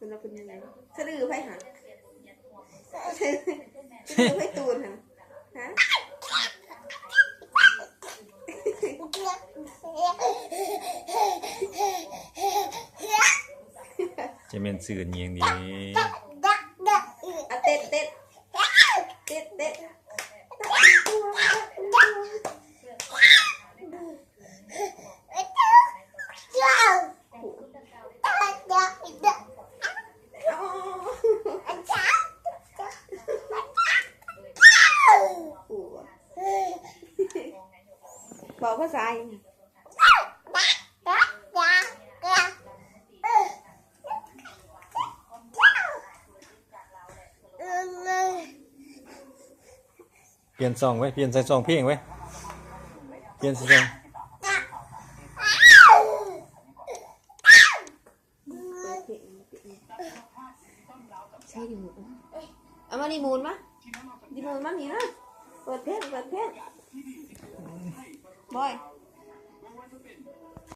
คุณเอาเป็นยังไงสะดือไพ่หันสะดือไพ่ตูนหันฮะจะเป็นสื่อเงียงดีอะเต็ดเต็ดเต็ดเต็ดบอกภาษาอย่างนี้เปลี่ยนซองไว้เปลี่ยนใส่ซองเพลงไว้เปลี่ยนใส่ซองใช่ดิมูนเอามาดิมูนมะดิมูนมาหนินะเปิดเพลงบอย